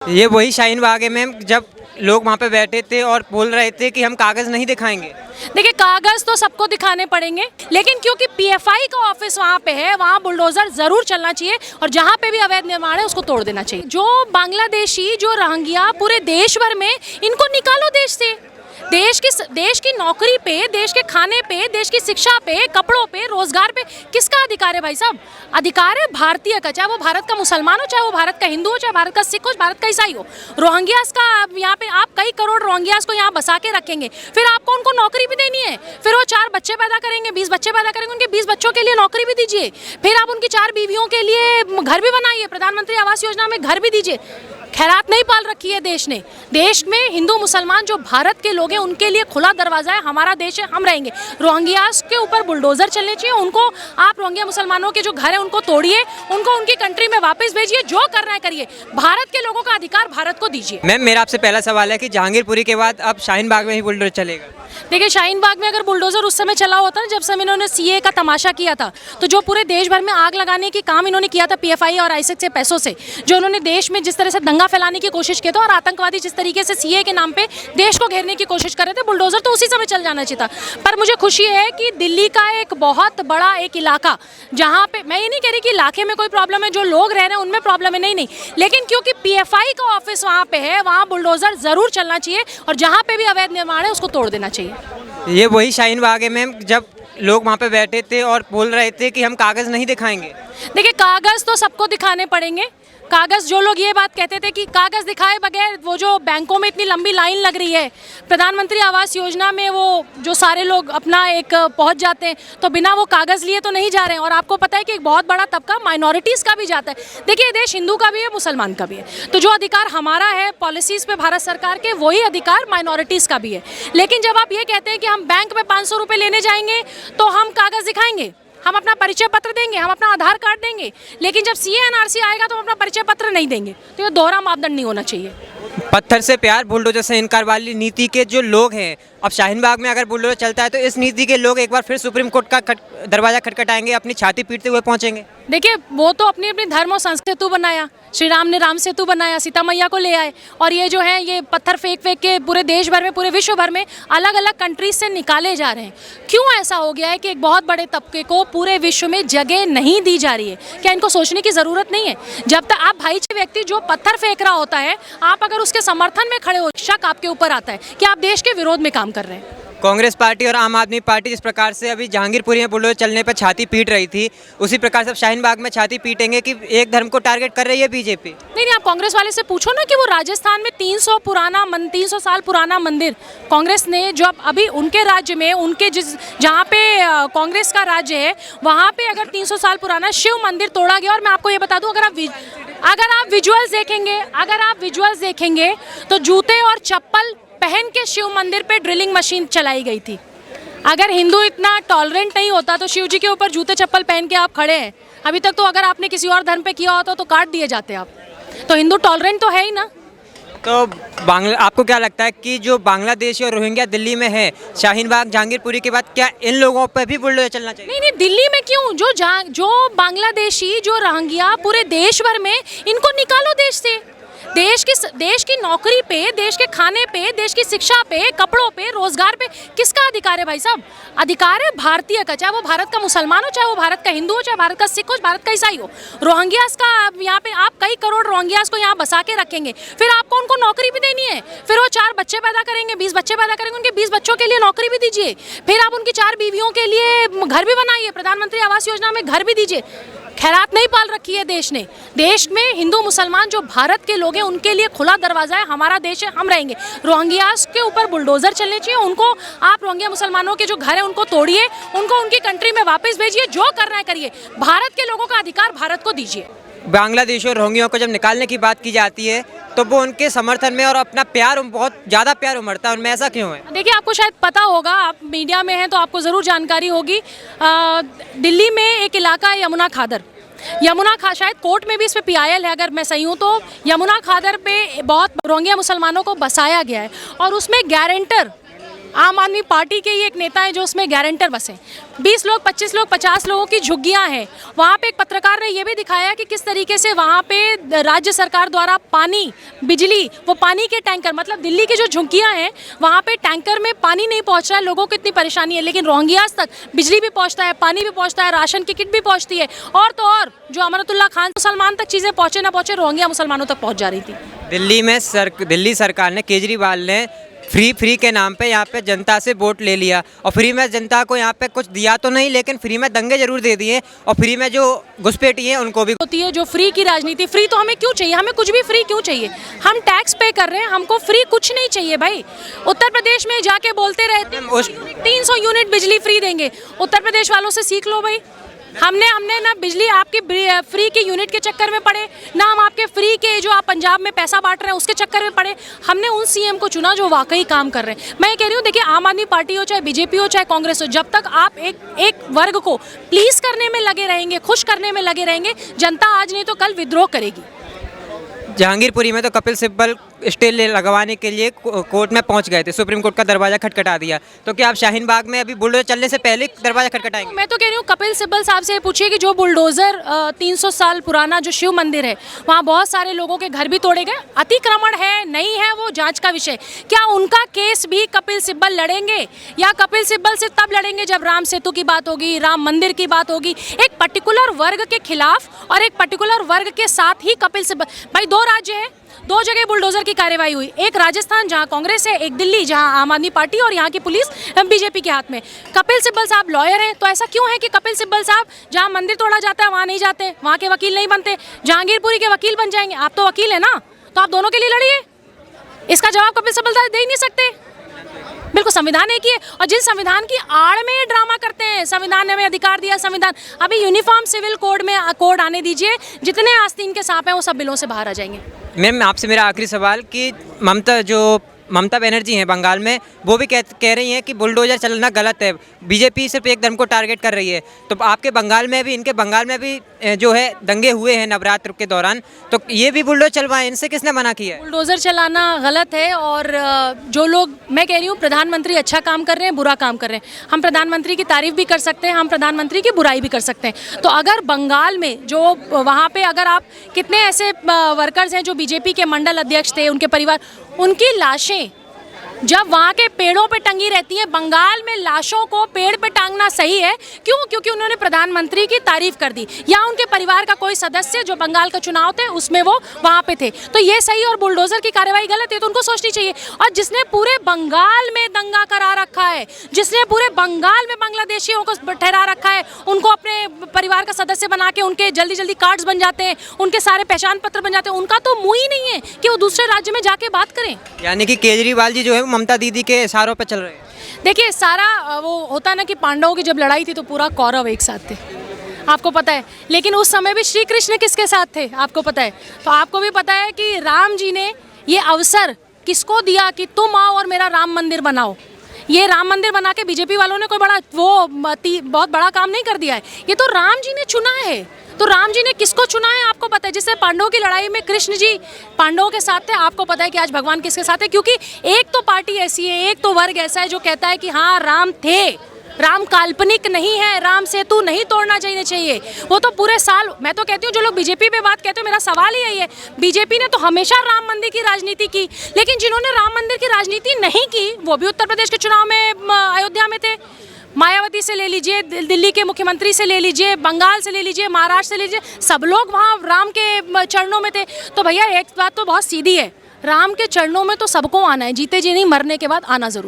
ये वही शाहीन बाग है मैम, जब लोग वहाँ पे बैठे थे और बोल रहे थे कि हम कागज़ नहीं दिखाएंगे। देखिए, कागज तो सबको दिखाने पड़ेंगे, लेकिन क्योंकि पीएफआई का ऑफिस वहाँ पे है, वहाँ बुलडोजर जरूर चलना चाहिए और जहाँ पे भी अवैध निर्माण है उसको तोड़ देना चाहिए। जो बांग्लादेशी, जो रोहिंग्या पूरे देश भर में, इनको निकालो देश से। देश की नौकरी पे, देश के खाने पे, देश की शिक्षा पे, कपड़ों पे, रोजगार पे किसका अधिकार है भाई साहब? अधिकार है भारतीय का, चाहे वो भारत का मुसलमान हो, चाहे वो भारत का हिंदू हो, चाहे भारत का सिख हो, भारत का ईसाई हो। रोहिंग्यास का यहाँ पे आप कई करोड़ रोहिंग्यास को यहाँ बसा के रखेंगे, फिर आपको उनको नौकरी भी देनी है, फिर वो 4 बच्चे पैदा करेंगे, 20 बच्चे पैदा करेंगे, उनके 20 बच्चों के लिए नौकरी भी दीजिए, फिर आप उनकी 4 बीवियों के लिए घर भी बनाइए, प्रधानमंत्री आवास योजना में घर भी दीजिए। खैरात नहीं पाल रखी है देश ने। देश में हिंदू मुसलमान जो भारत के लोग हैं उनके लिए खुला दरवाजा है, हमारा देश है, हम रहेंगे। रोहिंग्यास के ऊपर बुलडोजर चलने चाहिए, उनको आप रोहिंग्या मुसलमानों के जो घर है उनको तोड़िए, उनको उनकी कंट्री में वापस भेजिए, जो करना है करिए, भारत के लोगों का अधिकार भारत को दीजिए। मैम, मेरा आपसे पहला सवाल है कि जहांगीरपुरी के बाद अब शाहीन बाग में ही बुलडोजर चलेगा? देखिए, शाहीन बाग में अगर बुलडोजर उस समय चला होता ना, जब समय इन्होंने सीए का तमाशा किया था, तो जो पूरे देश भर में आग लगाने की काम इन्होंने किया था पीएफआई और आईएसएच से पैसों से, जो उन्होंने देश में जिस तरह से दंगा फैलाने की कोशिश की था और आतंकवादी जिस तरीके से सीए के नाम पे देश को घेरने की कोशिश कर रहे थे, बुलडोजर तो उसी समय चल जाना चाहिए था। पर मुझे खुशी है कि दिल्ली का एक बहुत बड़ा एक इलाका, जहाँ पे मैं ये नहीं कह रही कि इलाके में कोई प्रॉब्लम है, जो लोग रह रहे हैं उनमें प्रॉब्लम है, नहीं, लेकिन क्योंकि पीएफआई का ऑफिस वहाँ पे है, वहाँ बुलडोजर जरूर चलना चाहिए और जहाँ पे भी अवैध निर्माण है उसको तोड़ देना चाहिए। ये वही शाहीन बाग है मैम, जब लोग वहाँ पे बैठे थे और बोल रहे थे कि हम कागज़ नहीं दिखाएंगे। देखिए, कागज तो सबको दिखाने पड़ेंगे। कागज, जो लोग ये बात कहते थे कि कागज दिखाए बगैर वो जो बैंकों में इतनी लंबी लाइन लग रही है, प्रधानमंत्री आवास योजना में वो जो सारे लोग अपना एक पहुंच जाते हैं, तो बिना वो कागज लिए तो नहीं जा रहे हैं। और आपको पता है कि एक बहुत बड़ा तबका माइनॉरिटीज़ का भी जाता है। देखिए, ये देश हिंदू का भी है, मुसलमान का भी है, तो जो अधिकार हमारा है पॉलिसीज़ पे भारत सरकार के, वही अधिकार माइनॉरिटीज़ का भी है। लेकिन जब आप ये कहते हैं कि हम बैंक में 500 रुपये लेने जाएंगे तो हम कागज़ दिखाएंगे, हम अपना परिचय पत्र देंगे, हम अपना आधार कार्ड देंगे, लेकिन जब सीए एनआरसी आएगा तो हम अपना परिचय पत्र नहीं देंगे, तो ये दोहरा मापदंड नहीं होना चाहिए। पत्थर से प्यार, बुलडोजर से इनकार वाली नीति के जो लोग हैं, अब शाहीन बाग में अगर बुलडोजर चलता है तो इस नीति के लोग एक बार फिर सुप्रीम कोर्ट का दरवाजा खटखटाएंगे, अपनी छाती पीटते हुए पहुंचेंगे। देखिए, वो तो अपनी अपनी धर्म और संस्कृति बनाया, श्री राम ने राम सेतु बनाया, सीता मैया को ले आए, और ये जो है ये पत्थर फेंक फेंक के पूरे देश भर में, पूरे विश्व भर में अलग अलग कंट्रीज से निकाले जा रहे हैं। क्यों ऐसा हो गया है कि एक बहुत बड़े तबके को पूरे विश्व में जगह नहीं दी जा रही है? क्या इनको सोचने की ज़रूरत नहीं है? जब तक आप भाईचारे व्यक्ति जो पत्थर फेंक रहा होता है, आप अगर उसके समर्थन में खड़े हो, शक आपके ऊपर आता है कि आप देश के विरोध में काम कर रहे हैं। कांग्रेस पार्टी और आम आदमी पार्टी जिस प्रकार से अभी जहांगीरपुरी में बुलडोजर चलने पर छाती पीट रही थी, उसी प्रकार से अब शाहीन बाग में छाती पीटेंगे कि एक धर्म को टारगेट कर रही है बीजेपी। नहीं, आप कांग्रेस वाले से पूछो ना कि वो राजस्थान में 300 साल पुराना मंदिर कांग्रेस ने, जो अभी उनके राज्य में, उनके जहाँ पे कांग्रेस का राज्य है, वहाँ पे अगर 300 साल पुराना शिव मंदिर तोड़ा गया। और मैं आपको ये बता दूँ, अगर आप विजुअल्स देखेंगे तो जूते और चप्पल पहन के शिव मंदिर पे ड्रिलिंग मशीन चलाई गई थी। अगर हिंदू इतना टॉलरेंट नहीं होता तो शिव जी के ऊपर जूते चप्पल पहन के आप खड़े हैं अभी तक, तो अगर आपने किसी और धर्म पे किया होता तो काट दिए जाते आप। तो हिंदू टॉलरेंट तो है ही ना। तो आपको क्या लगता है कि जो बांग्लादेशी और रोहिंग्या दिल्ली में है, शाहीन बाग जहांगीरपुरी के बाद क्या इन लोगों पर भी बुलडोजर चलना चाहिए? नहीं, दिल्ली में क्यों? जो बांग्लादेशी, जो रोहिंग्या पूरे देश भर में, इनको निकालो देश से। देश की नौकरी पे, देश के खाने पे, देश की शिक्षा पे, कपड़ों पे, रोजगार पे किसका अधिकार है भाई साहब? अधिकार है भारतीय का, चाहे वो भारत का मुसलमान हो, चाहे वो भारत का हिंदू हो, चाहे भारत का सिख हो, भारत का ईसाई हो। रोहिंग्यास का यहाँ पे आप कई करोड़ रोहिंग्यास को यहाँ बसा के रखेंगे, फिर आपको उनको नौकरी भी देनी है, फिर वो 4 बच्चे पैदा करेंगे, 20 बच्चे पैदा करेंगे, उनके 20 बच्चों के लिए नौकरी भी दीजिए, फिर आप उनकी 4 बीवियों के लिए घर भी बनाइए, प्रधानमंत्री आवास योजना में घर भी दीजिए। खैरात नहीं पाल रखी है देश ने। देश में हिंदू मुसलमान जो भारत के लोग हैं उनके लिए खुला दरवाजा है, हमारा देश है, हम रहेंगे। रोहिंग्यास के ऊपर बुलडोजर चलने चाहिए, उनको आप रोहिंग्या मुसलमानों के जो घर है उनको तोड़िए, उनको उनकी कंट्री में वापस भेजिए, जो करना है करिए, भारत के लोगों का अधिकार भारत को दीजिए। बांग्लादेश और रोहिंग्या को जब निकालने की बात की जाती है तो वो उनके समर्थन में और अपना प्यार, बहुत ज़्यादा प्यार उमड़ता है उनमें, ऐसा क्यों है? देखिए, आपको शायद पता होगा, आप मीडिया में हैं तो आपको ज़रूर जानकारी होगी। दिल्ली में एक इलाका है यमुना खादर, शायद कोर्ट में भी इस पे पीआईएल है अगर मैं सही हूँ तो। यमुना खादर पे बहुत रोहिंग्या मुसलमानों को बसाया गया है और उसमें गारंटर आम आदमी पार्टी के ही एक नेता है जो उसमें गारंटर बसे। 20 लोग, 25 लोग, 50 लोगों की झुग्गियां हैं। वहाँ पे एक पत्रकार ने ये भी दिखाया कि किस तरीके से वहाँ पे राज्य सरकार द्वारा पानी, बिजली, वो पानी के टैंकर, मतलब दिल्ली की जो झुग्गियां हैं वहाँ पे टैंकर में पानी नहीं पहुँच रहा है, लोगों को इतनी परेशानी है, लेकिन रोहिंग्यास तक बिजली भी पहुँचता है, पानी भी पहुँचता है, राशन की किट भी पहुँचती है। और तो और जो अमरतुल्ला खान मुसलमान तक चीज़ें पहुँचे ना पहुँचे, रोहिंग्या मुसलमानों तक पहुँच जा रही थी। दिल्ली सरकार ने, केजरीवाल ने फ्री के नाम पे यहाँ पे जनता से वोट ले लिया और फ्री में जनता को यहाँ पे कुछ दिया तो नहीं, लेकिन फ्री में दंगे जरूर दे दिए और फ्री में जो घुसपैठी हैं उनको भी होती है। जो फ्री की राजनीति, फ्री तो हमें क्यों चाहिए, हमें कुछ भी फ्री क्यों चाहिए, हम टैक्स पे कर रहे हैं, हमको फ्री कुछ नहीं चाहिए भाई। उत्तर प्रदेश में जाके बोलते रहते 300 यूनिट बिजली फ्री देंगे, उत्तर प्रदेश वालों से सीख लो भाई। हमने ना बिजली आपकी फ्री के यूनिट के चक्कर में पड़े, ना हम आपके फ्री के जो आप पंजाब में पैसा बांट रहे हैं उसके चक्कर में पड़े। हमने उन सीएम को चुना जो वाकई काम कर रहे हैं। मैं कह रही हूँ, देखिए, आम आदमी पार्टी हो, चाहे बीजेपी हो, चाहे कांग्रेस हो, जब तक आप एक वर्ग को प्लीज करने में लगे रहेंगे, खुश करने में लगे रहेंगे, जनता आज नहीं तो कल विद्रोह करेगी। जहांगीरपुरी में तो कपिल सिब्बल स्टे लगवाने के लिए कोर्ट में पहुंच गए थे, सुप्रीम कोर्ट का दरवाजा खटखटा दिया। तो क्या आप शाहीन बाग में अभी बुलडोजर चलने से पहले दरवाजा खटखटाएंगे? मैं तो कह रही हूँ कपिल सिब्बल साहब से पूछिए कि जो बुलडोजर 300 साल पुराना जो शिव मंदिर है, वहाँ बहुत सारे लोगों के घर भी तोड़े गए, अतिक्रमण है नहीं है वो जांच का विषय। क्या उनका केस भी कपिल सिब्बल लड़ेंगे, या कपिल सिब्बल से तब लड़ेंगे जब राम सेतु की बात होगी, राम मंदिर की बात होगी? एक पर्टिकुलर वर्ग के खिलाफ और एक पर्टिकुलर वर्ग के साथ ही कपिल सिब्बल, भाई 2 राज्य है, 2 जगह बुलडोजर की कार्रवाई हुई, एक राजस्थान जहां कांग्रेस है, एक दिल्ली जहां आम आदमी पार्टी और यहां की पुलिस बीजेपी के हाथ में। कपिल सिब्बल साहब लॉयर हैं, तो ऐसा क्यों है कि कपिल सिब्बल साहब जहां मंदिर तोड़ा जाता है वहां नहीं जाते, वहां के वकील नहीं बनते, जहांगीरपुरी के वकील बन जाएंगे? आप तो वकील है ना, तो आप दोनों के लिए लड़िए। इसका जवाब कपिल सिब्बल साहब दे ही नहीं सकते। बिल्कुल, संविधान एक ही है, और जिस संविधान की आड़ में ये ड्रामा करते हैं, संविधान ने हमें अधिकार दिया, संविधान, अभी यूनिफॉर्म सिविल कोड में कोड आने दीजिए, जितने आस्तीन के सांप हैं वो सब बिलों से बाहर आ जाएंगे। मैम, आपसे मेरा आखिरी सवाल कि ममता बनर्जी हैं बंगाल में, वो भी कह रही हैं कि बुलडोजर चलना गलत है, बीजेपी सिर्फ एक धर्म को टारगेट कर रही है। तो आपके बंगाल में भी, इनके बंगाल में भी जो है दंगे हुए हैं नवरात्र के दौरान, तो ये भी बुलडोजर चलवाएं, इनसे किसने मना किया है? बुलडोजर चलाना गलत है, और जो लोग, मैं कह रही हूँ प्रधानमंत्री अच्छा काम कर रहे हैं, बुरा काम कर रहे हैं। हम प्रधानमंत्री की तारीफ भी कर सकते हैं, हम प्रधानमंत्री की बुराई भी कर सकते हैं। तो अगर बंगाल में जो वहाँ पे अगर आप, कितने ऐसे वर्कर्स हैं जो बीजेपी के मंडल अध्यक्ष थे, उनके परिवार, उनकी लाशें जब वहाँ के पेड़ों पे टंगी रहती हैं, बंगाल में लाशों को पेड़ पे टांगना सही है? क्यों? क्योंकि उन्होंने प्रधानमंत्री की तारीफ कर दी, या उनके परिवार का कोई सदस्य जो बंगाल का चुनाव थे उसमें वो वहाँ पे थे, तो ये सही और बुलडोजर की कार्रवाई गलत है, तो उनको सोचनी चाहिए। और जिसने पूरे बंगाल में दंगा करा रखा है, जिसने पूरे बंगाल में बांग्लादेशियों को ठहरा रखा है, उनको अपने परिवार का सदस्य बना के उनके जल्दी जल्दी कार्ड्स बन जाते हैं, उनके सारे पहचान पत्र बन जाते हैं, उनका तो मुँह ही नहीं है कि वो दूसरे राज्य में जाके बात करें। यानी कि केजरीवाल जी जो है ममता दीदी के इशारों पे चल रहे हैं। देखिए, सारा वो होता ना कि पांडवों की जब लड़ाई थी तो पूरा कौरव एक साथ थे, आपको पता है, लेकिन उस समय भी श्री कृष्ण किसके साथ थे आपको पता है? तो आपको भी पता है कि राम जी ने ये अवसर किसको दिया कि तुम आओ और मेरा राम मंदिर बनाओ। ये राम मंदिर बना के बीजेपी वालों ने कोई बड़ा बहुत बड़ा काम नहीं कर दिया है, ये तो राम जी ने चुना है। तो राम जी ने किसको चुना है आपको पता है? जिससे पांडवों की लड़ाई में कृष्ण जी पांडवों के साथ थे, आपको पता है कि आज भगवान किसके साथ है? क्योंकि एक तो पार्टी ऐसी है, एक तो वर्ग ऐसा है जो कहता है कि हाँ राम थे, राम काल्पनिक नहीं है, राम सेतु नहीं तोड़ना चाहिए। वो तो पूरे साल, मैं तो कहती हूँ जो लोग बीजेपी पे बात कहते हो, मेरा सवाल ही यही है, बीजेपी ने तो हमेशा राम मंदिर की राजनीति की, लेकिन जिन्होंने राम मंदिर की राजनीति नहीं की वो भी उत्तर प्रदेश के चुनाव में अयोध्या में थे। मायावती से ले लीजिए, दिल्ली के मुख्यमंत्री से ले लीजिए, बंगाल से ले लीजिए, महाराष्ट्र से ले लीजिए, सब लोग वहाँ राम के चरणों में थे। तो भैया एक बात तो बहुत सीधी है, राम के चरणों में तो सबको आना है, जीते जी नहीं, मरने के बाद आना जरूर।